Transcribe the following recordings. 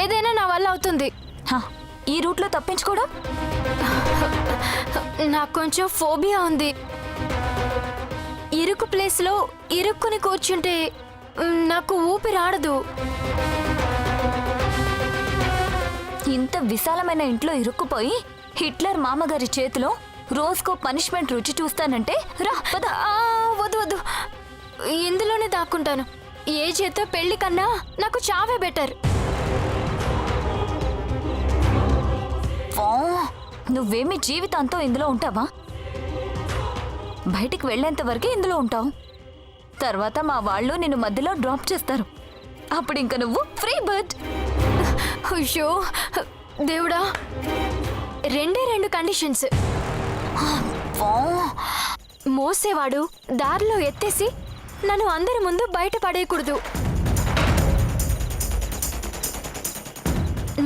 ఏదైనా నా వల్ల అవుతుంది. హ, ఈ రూట్లో తప్పించుకోవడం? నాకు కొంచెం ఫోబియా ఉంది. ఇరుకు ప్లేస్లో ఇరుక్కుని కూర్చుంటే నాకు ఊపిరాడదు. ఇంత విశాలమైన ఇంట్లో ఇరుక్కుపోయి హిట్లర్ మామగారి చేతిలో రోజుకో పనిష్మెంట్ రుచి చూస్తానంటే రా పద. వద్దు వద్దు, ఇందులోనే దాక్కుంటాను. ఏ చేతో పెళ్లి కన్నా నాకు చావే బెటర్. నువ్వేమి జీవితాంతం ఇందులో ఉంటావా? బయటికి వెళ్లేంత వరకే ఇందులో ఉంటావు. తర్వాత మా వాళ్ళు నిన్ను మధ్యలో డ్రాప్ చేస్తారు. అప్పుడు ఇంక నువ్వు ఫ్రీ బర్డ్. అయ్యో దేవుడా, రెండు కండిషన్స్. మోసేవాడు దారిలో ఎత్తేసి నన్ను అందరి ముందు బయట పడేయకూడదు.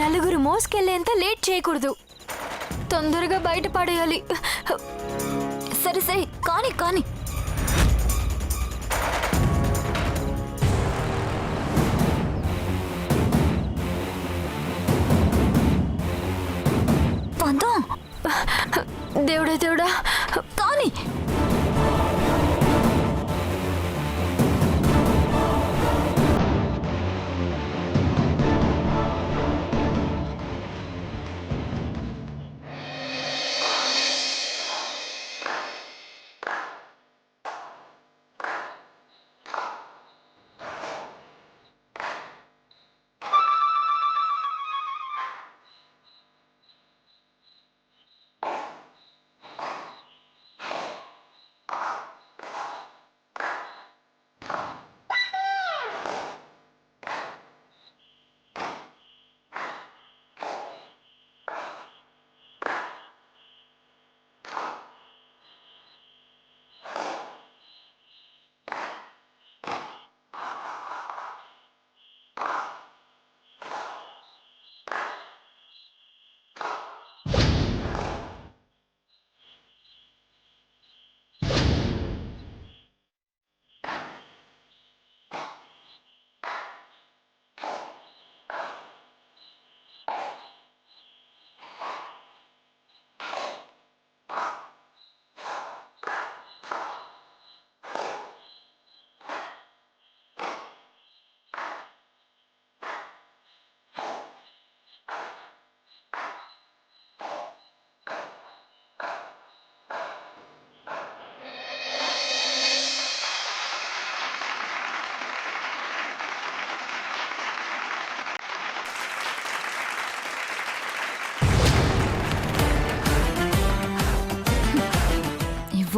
నలుగురు మోసుకెళ్లేంత లేట్ చేయకూడదు. తొందరగా బయట పడేయాలి. సరే సరే, కానీ కానీ దేవుడా దేవుడా, కానీ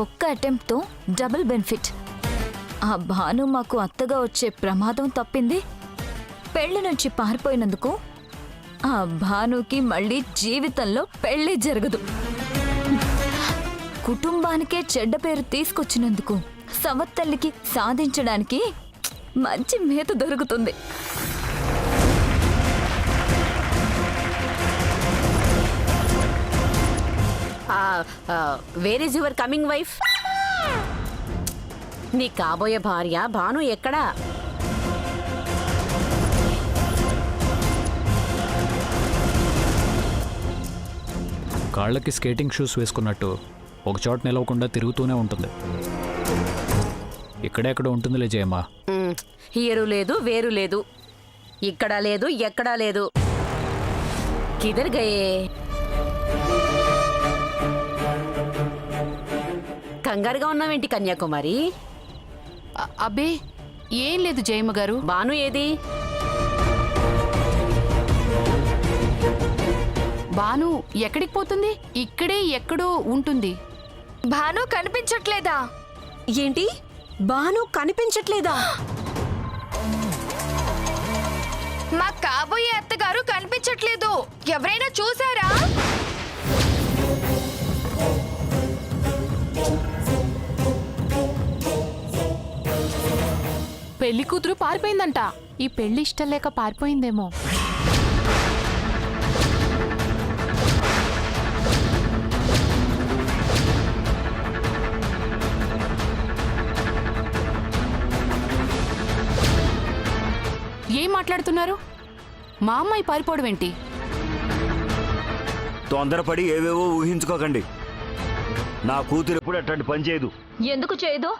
ఒక్క అటెంప్ట్తో డబుల్ బెనిఫిట్. ఆ భాను మాకు అత్తగా వచ్చే ప్రమాదం తప్పింది. పెళ్లి నుంచి పారిపోయినందుకు ఆ భానుకి మళ్ళీ జీవితంలో పెళ్లి జరగదు. కుటుంబానికే చెడ్డ పేరు తీసుకొచ్చినందుకు సవత్తల్లికి సాధించడానికి మంచి మేత దొరుకుతుంది. Where is your coming wife? నీ కాబోయే భార్య భాను ఎక్కడా? కాళ్ళకి స్కేటింగ్ షూస్ వేసుకున్నట్టు ఒక చోట నిలవకుండా తిరుగుతూనే ఉంటుంది. ఇక్కడెక్కడ ఉంటుందిలే జయమ్మా. హీరు లేదు, వేరు లేదు, ఇక్కడ లేదు, ఎక్కడా లేదు. కిదర్ గయే? కంగారుగా ఉన్నావేంటి కన్యాకుమారి? అబ్బే ఏం లేదు జయమ్మ గారు. భాను ఏది? భాను ఎక్కడికి పోతుంది? ఇక్కడే ఎక్కడో ఉంటుంది. భాను కనిపించట్లేదా? ఏంటి, భాను కనిపించట్లేదా? మా కాబోయే అత్తగారు కనిపించట్లేదు. ఎవరైనా చూసారా? పెళ్లి కూతురు పారిపోయిందంట. ఈ పెళ్లి ఇష్టం లేక పారిపోయిందేమో. ఏం మాట్లాడుతున్నారు? మా అమ్మాయి పారిపోవడం ఏంటి? తొందరపడి ఏవేవో ఊహించుకోకండి. నా కూతురు ఎప్పుడు అట్లాంటి పని చేయదు. ఎందుకు చేయదు?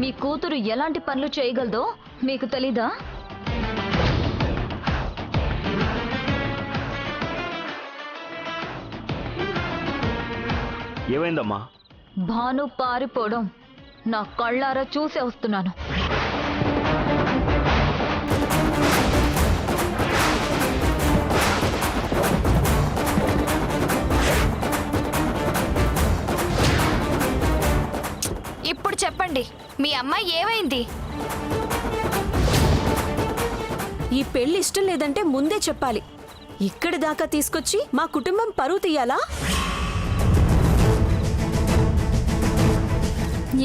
మీ కూతురు ఎలాంటి పనులు చేయగలదో మీకు తెలీదా? ఏమైందమ్మా? భాను పారిపోవడం నా కళ్ళారా చూసే వస్తున్నాను. ఇప్పుడు చెప్పండి, మీ అమ్మాయి ఏమైంది? ఈ పెళ్లి ఇష్టం లేదంటే ముందే చెప్పాలి. ఇక్కడి దాకా తీసుకొచ్చి మా కుటుంబం పరువు తీయాలా?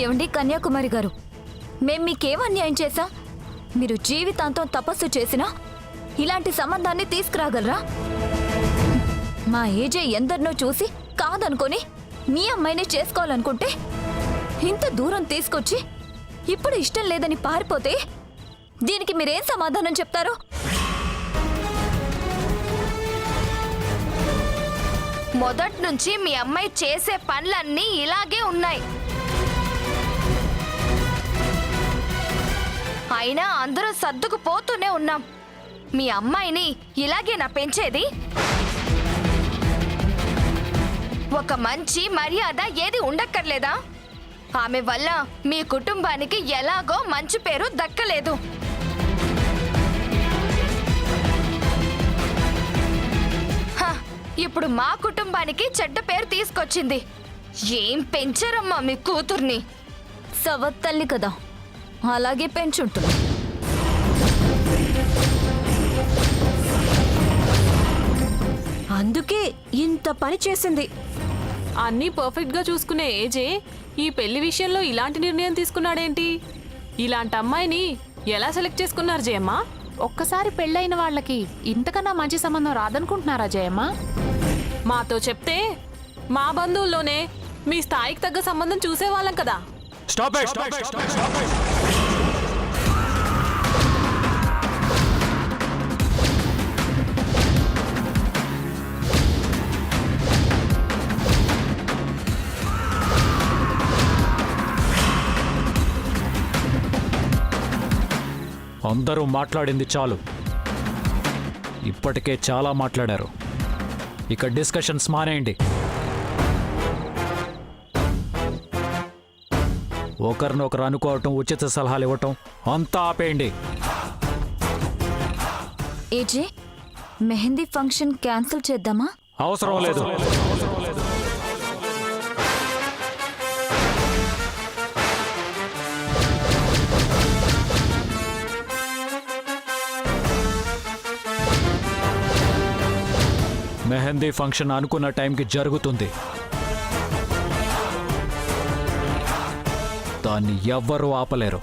ఏమండి కన్యాకుమారి గారు, మేం మీకేం అన్యాయం చేశాం? మీరు జీవితాంతం తపస్సు చేసినా ఇలాంటి సంబంధాన్ని తీసుకురాగలరా? మా ఏజే ఎందరినో చూసి కాదనుకొని మీ అమ్మాయిని చేసుకోవాలనుకుంటే ఇంత దూరం తీసుకొచ్చి ఇప్పుడు ఇష్టం లేదని పారిపోతే దీనికి మీరేం సమాధానం చెప్తారు? మొదటి నుంచి మీ అమ్మాయి చేసే పనులన్నీ ఇలాగే ఉన్నాయి. అయినా అందరూ సర్దుకుపోతూనే ఉన్నాం. మీ అమ్మాయిని ఇలాగేనా పెంచేది? ఒక మంచి మర్యాద ఏది ఉండక్కర్లేదా? ఆమె వల్ల మీ కుటుంబానికి ఎలాగో మంచి పేరు దక్కలేదు. ఇప్పుడు మా కుటుంబానికి చెడ్డ పేరు తీసుకొచ్చింది. ఏం పెంచారమ్మా మీ కూతుర్ని? సవత్తల్లి కదా, అలాగే పెంచుంటుంది. అందుకే ఇంత పని చేసింది. అన్నీ పర్ఫెక్ట్ గా చూసుకునే ఏజే ఈ పెళ్లి విషయంలో ఇలాంటి నిర్ణయం తీసుకున్నాడేంటి? ఇలాంటి అమ్మాయిని ఎలా సెలెక్ట్ చేసుకున్నారు జయమ్మ? ఒక్కసారి పెళ్ళైన వాళ్ళకి ఇంతకన్నా మంచి సంబంధం రాదనుకుంటున్నారా జయమ్మ? మాతో చెప్తే మా బంధువుల్లోనే మీ స్థాయికి తగ్గ సంబంధం చూసేవాళ్ళం కదా. Stop it! అందరూ మాట్లాడింది చాలు. ఇప్పటికే చాలా మాట్లాడారు. ఇక డిస్కషన్స్ మానేయండి. ఒకరినొకరు అనుకోవటం, ఉచిత సలహాలు ఇవ్వటం అంతా ఆపేయండి. ఏజే, మెహందీ ఫంక్షన్ క్యాన్సిల్ చేద్దామా? అవసరం లేదు. మెహందీ ఫంక్షన్ అనుకున్న టైంకి జరుగుతుంది. దాన్ని ఎవ్వరూ ఆపలేరు.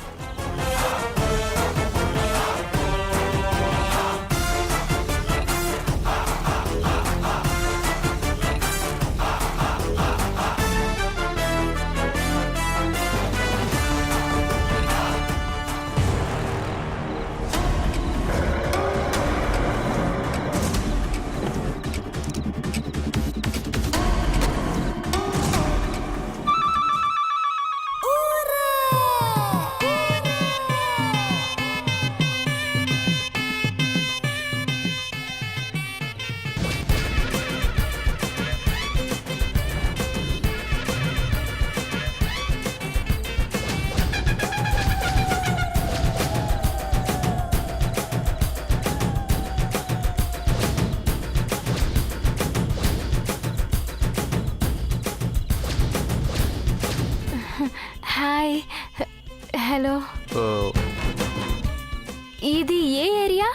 Hi, hello. ఇది ఏ ఏరియా?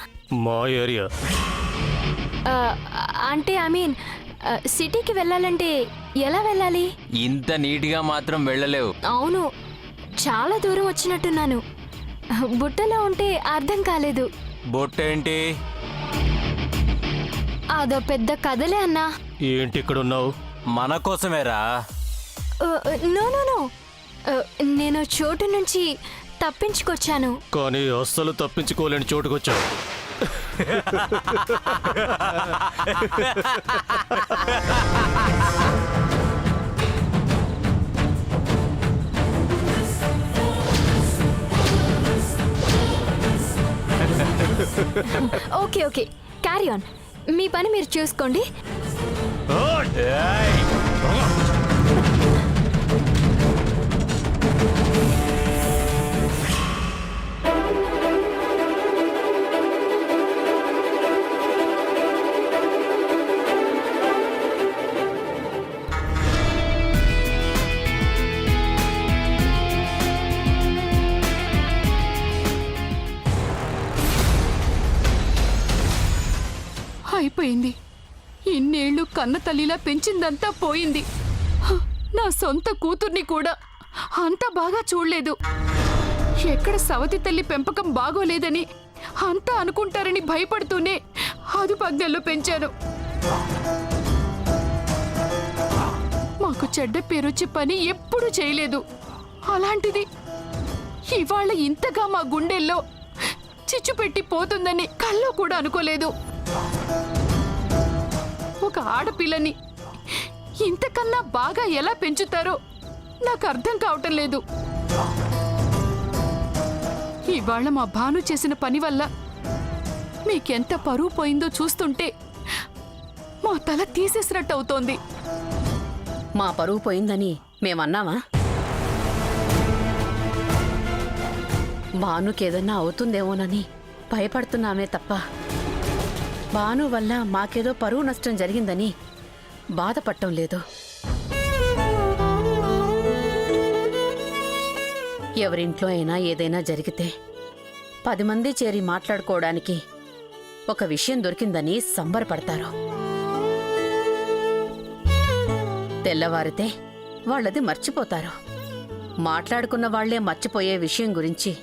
మా ఏరియా. అంటే ఐ మీన్ సిటీకి వెళ్ళాలంటే ఎలా వెళ్ళాలి? ఇంత నీట్గా మాత్రం వెళ్ళలేవు. అవును, చాలా దూరం వచ్చినట్టున్నాను. బుట్టలో ఉంటే అర్థం కాలేదు. బొట్టేంటి? అదో పెద్ద కథలే అన్నా. ఏంటి ఇక్కడ ఉన్నావు? మన కోసమేరా. నో నో నో నేను చోటు నుంచి తప్పించుకొచ్చాను. కానీ అస్సలు తప్పించుకోలేని చోటుకొచ్చావు. ఓకే ఓకే క్యారీ ఆన్, మీ పని మీరు చూసుకోండి. అయిపోయింది. ఇన్నేళ్లు కన్న తల్లిలా పెంచిందంతా పోయింది. హ, నా సొంత కూతుర్ని కూడా అంత బాగా చూడలేదు. ఎక్కడ సవతి తల్లి పెంపకం బాగోలేదని అంతా అనుకుంటారని భయపడుతూనే అదుపజ్ఞల్లో పెంచాను. మాకు చెడ్డ పేరొచ్చే పని ఎప్పుడూ చేయలేదు. అలాంటిది ఇవాళ ఇంతగా మా గుండెల్లో చిచ్చు పెట్టి పోతుందని కల్లో కూడా అనుకోలేదు. ఒక ఆడపిల్లని ఇంతకన్నా బాగా ఎలా పెంచుతారో నాకు అర్థం కావటం లేదు. ఇవాళ మా భాను చేసిన పని వల్ల మీకెంత పరువు పోయిందో చూస్తుంటే మా తల తీసేసినట్టు అవుతోంది. మా పరువు పోయిందని మేమన్నామా? భానుకేదన్నా అవుతుందేమోనని భయపడుతున్నామే తప్ప భాను వల్ల మాకేదో పరువు నష్టం జరిగిందని బాధపడటం లేదు. ఎవరింట్లో అయినా ఏదైనా జరిగితే 10 మంది చేరి మాట్లాడుకోవడానికి ఒక విషయం దొరికిందని సంబరపడతారు. తెల్లవారితే వాళ్ళది మర్చిపోతారు. మాట్లాడుకున్న వాళ్లే మర్చిపోయే విషయం గురించి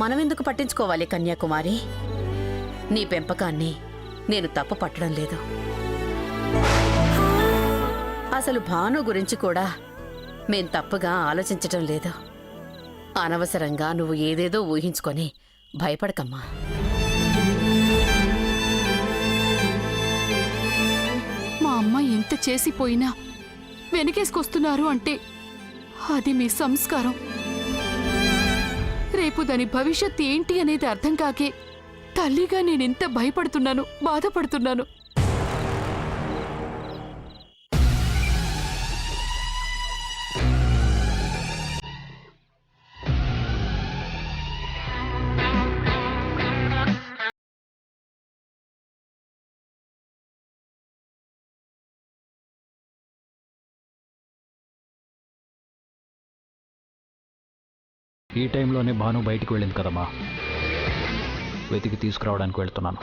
మనమెందుకు పట్టించుకోవాలి కన్యాకుమారి? నీ పెంపకాన్ని నేను తప్పు పట్టడం లేదు. అసలు భాను గురించి కూడా మేం తప్పుగా ఆలోచించటం లేదు. అనవసరంగా నువ్వు ఏదేదో ఊహించుకొని భయపడకమ్మా. మా అమ్మ ఎంత చేసిపోయినా వెనకేసుకొస్తున్నారు అంటే అది మీ సంస్కారం. రేపు దాని భవిష్యత్తు ఏంటి అనేది అర్థం కాకే తల్లిగా నేనెంత భయపడుతున్నాను, బాధపడుతున్నాను. ఈ టైంలోనే భాను బయటికి వెళ్ళింది కదమ్మా, వెతికి తీసుకురావడానికి వెళ్తున్నాను.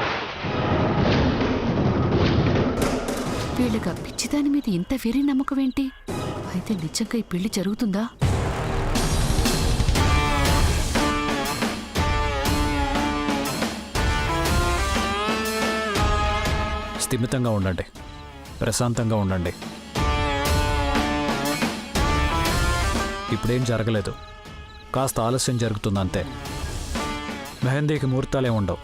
వీళ్ళకి పిచ్చిదాని మీద ఇంత వెరీ నమ్మకం ఏంటి? అయితే నిజంగా ఈ పెళ్లి జరుగుతుందా? స్థిమితంగా ఉండండి, ప్రశాంతంగా ఉండండి. ఇప్పుడేం జరగలేదు, కాస్త ఆలస్యం జరుగుతుందంతే. మెహందీకి ముహూర్తాలే ఉండవు.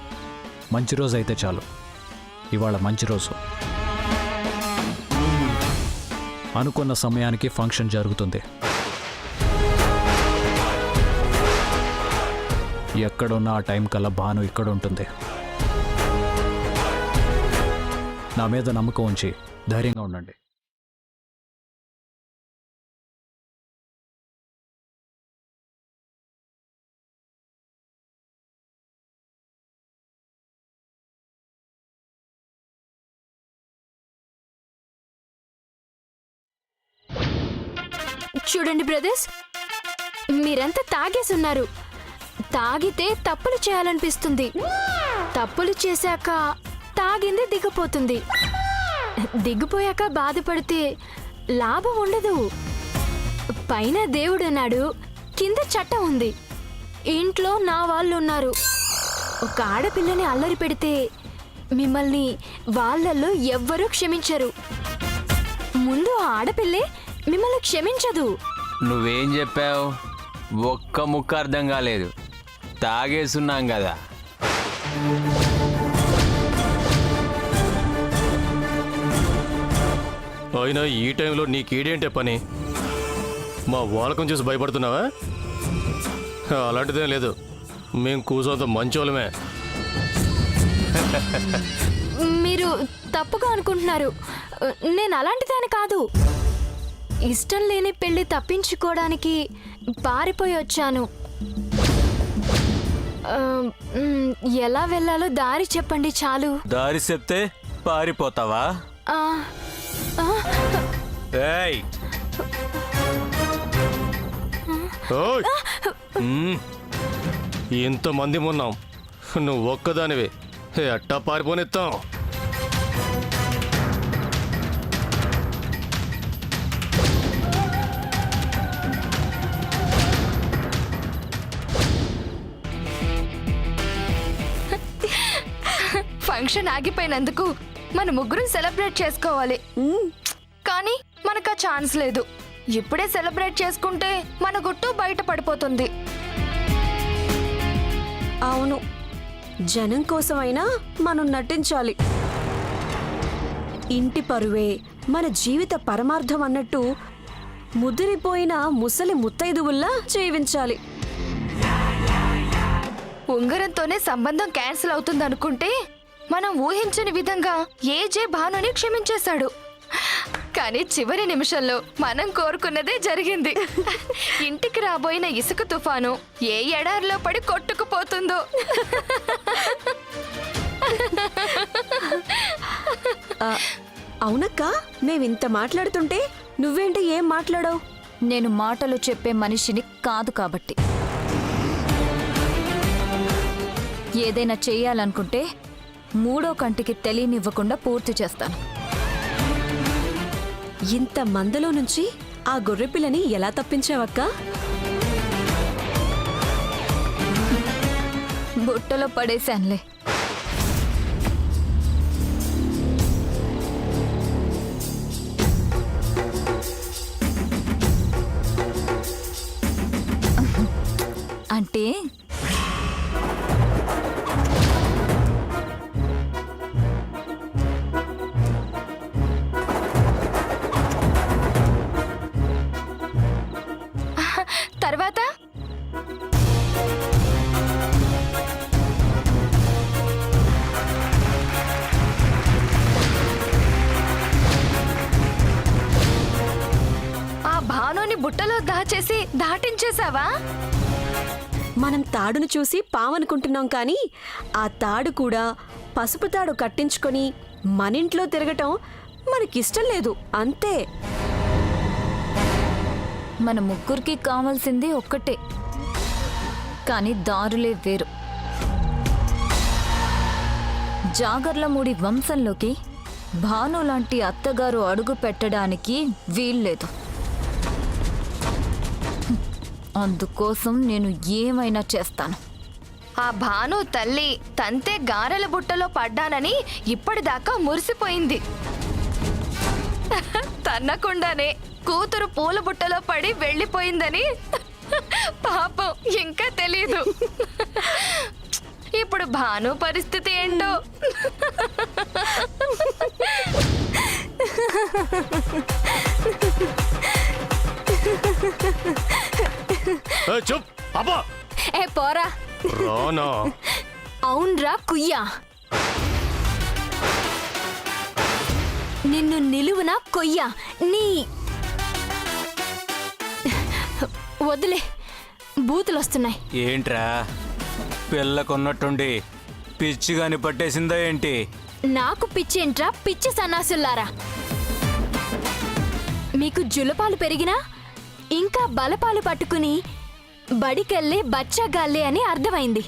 మంచి రోజు అయితే చాలు. ఇవాళ మంచి రోజు. అనుకున్న సమయానికి ఫంక్షన్ జరుగుతుంది. ఎక్కడున్న ఆ టైం కల్లా భాను ఇక్కడ ఉంటుంది. నా మీద నమ్మకం ఉంచి ధైర్యంగా ఉండండి. చూడండి బ్రదర్స్, మీరంతా తాగేసున్నారు. తాగితే తప్పులు చేయాలనిపిస్తుంది. తప్పులు చేశాక తాగింది దిగిపోతుంది. దిగిపోయాక బాధపడితే లాభం ఉండదు. పైన దేవుడున్నాడు, కింద చట్టం ఉంది. ఇంట్లో నా వాళ్ళు ఉన్నారు. ఒక ఆడపిల్లని అల్లరి పెడితే మిమ్మల్ని వాళ్ళల్లో ఎవ్వరూ క్షమించరు. ముందు ఆ ఆడపిల్లే మిమ్మల్ని క్షమించదు. నువ్వేం చెప్పావు? ఒక్క ముక్క అర్థం కాలేదు. తాగేసున్నాం కదా. అయినా ఈ టైంలో నీకేడేంటే పని? మా వాళ్ళకం చూసి భయపడుతున్నావా? అలాంటిదేం లేదు, మేం కూసోంత మంచోళ్ళమే. మీరు తప్పుగా అనుకుంటున్నారు. నేను అలాంటిదాని కాదు. ఇష్టం లేని పెళ్లి తప్పించుకోవడానికి పారిపోయి వచ్చాను. ఎలా వెళ్ళాలో దారి చెప్పండి చాలు. దారి చెప్తే పారిపోతావా? ఆ, ఆ, ఏయ్! ఓయ్! ఇంతమంది ఉన్నాం, నువ్వు ఒక్కదానివే ఎట్టా పారిపోనిస్తాం? ఫంక్షన్ ఆగిపోయినందుకు మన ముగ్గురం సెలబ్రేట్ చేసుకోవాలి. కానీ మనకు ఆ ఛాన్స్ లేదు. ఇప్పుడే సెలబ్రేట్ చేసుకుంటే మన గుట్టు బయట పడిపోతుంది. అవును, జనం కోసమైనా మనం నటించాలి. ఇంటి పరువే మన జీవిత పరమార్థం అన్నట్టు ముదిరిపోయిన ముసలి ముత్తైదువుల్లా జీవించాలి. ఉంగరంతోనే సంబంధం క్యాన్సిల్ అవుతుందనుకుంటే మనం ఊహించని విధంగా ఏజే భానుని క్షమించేశాడు. కానీ చివరి నిమిషంలో మనం కోరుకున్నదే జరిగింది. ఇంటికి రాబోయిన ఇసుక తుఫాను ఏ ఎడారిలో పడి కొట్టుకుపోతుందో. అవునక్క, మేమింత మాట్లాడుతుంటే నువ్వేంటి ఏం మాట్లాడావు? నేను మాటలు చెప్పే మనిషిని కాదు కాబట్టి. ఏదైనా చెయ్యాలనుకుంటే మూడో కంటికి తెలియనివ్వకుండా పూర్తి చేస్తాను. ఇంత మందలో నుంచి ఆ గొర్రెపిల్లని ఎలా తప్పించావక్క? బుట్టలో పడేశానులే. అంటే తర్వాత ఆ భానుని బుట్టలో దాచేసి దాటించేశావా? మనం తాడును చూసి పావనుకుంటున్నాం కానీ ఆ తాడు కూడా పసుపు తాడు కట్టించుకొని మనింట్లో తిరగటం మనకిష్టం లేదు, అంతే. మన ముగ్గురికి కావాల్సింది ఒక్కటే, కానీ దారులే వేరు. జాగర్లమూడి వంశంలోకి భాను లాంటి అత్తగారు అడుగు పెట్టడానికి వీల్లేదు. అందుకోసం నేను ఏమైనా చేస్తాను. ఆ భాను తల్లి తంతే గారెల బుట్టలో పడ్డానని ఇప్పటిదాకా మురిసిపోయింది. తన్నకుండానే కూతురు పూల బుట్టలో పడి వెళ్ళిపోయిందని పాపం ఇంకా తెలీదు. ఇప్పుడు భాను పరిస్థితి ఏంటో. చూప్ అబ్బా! ఏ పోరా. రానా? అవునరా కుయ్యా, నిన్ను నిలువున కొయ్యా. నీ వదిలే, బూతులొస్తున్నాయి. ఏంట్రా పిల్లకున్నట్టుండి పిచ్చిగాని పట్టేసిందా ఏంటి? నాకు పిచ్చేంట్రా పిచ్చి సన్నాసుల్లారా. మీకు జులపాలు పెరిగినా ఇంకా బలపాలు పట్టుకుని బడికెళ్ళే బచ్చగాళ్ళే అని అర్థమైంది.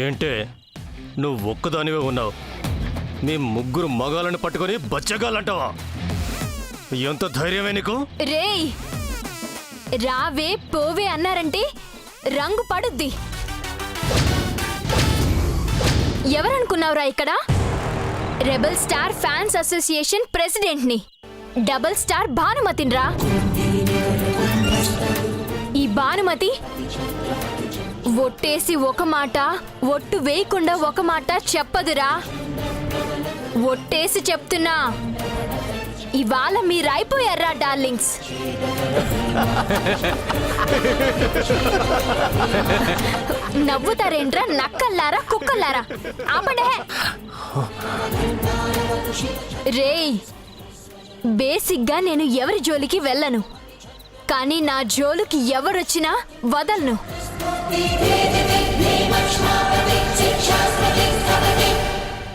ఏంటే నువ్వు ఒక్కదానివే ఉన్నావు, నీ ముగ్గురు మగాళ్ళని పట్టుకొని బచ్చగాళ్ళంటావా? ఎంత ధైర్యమే నీకు? రేయ్, రావే పోవే అన్నారంటే రంగు పడుద్ది. ఎవరనుకున్నావురా ఇక్కడ? రెబల్ స్టార్ ఫ్యాన్స్ అసోసియేషన్ ప్రెసిడెంట్ని. డబుల్ స్టార్ భానుమతిన్రా. ఈ భానుమతి ఒట్టేసి ఒక మాట, ఒట్టు వేయకుండా ఒక మాట చెప్పదురా. ఒట్టేసి చెప్తున్నా, ఇవాళ మీరైపోయారా డార్లింగ్స్. నవ్వుతారేంట్రా నక్కల్లారా కుక్కల్లారా, ఆపండే. రేయ్, బేసిక్గా నేను ఎవరి జోలికి వెళ్ళను, కానీ నా జోలికి ఎవరొచ్చినా వదలను.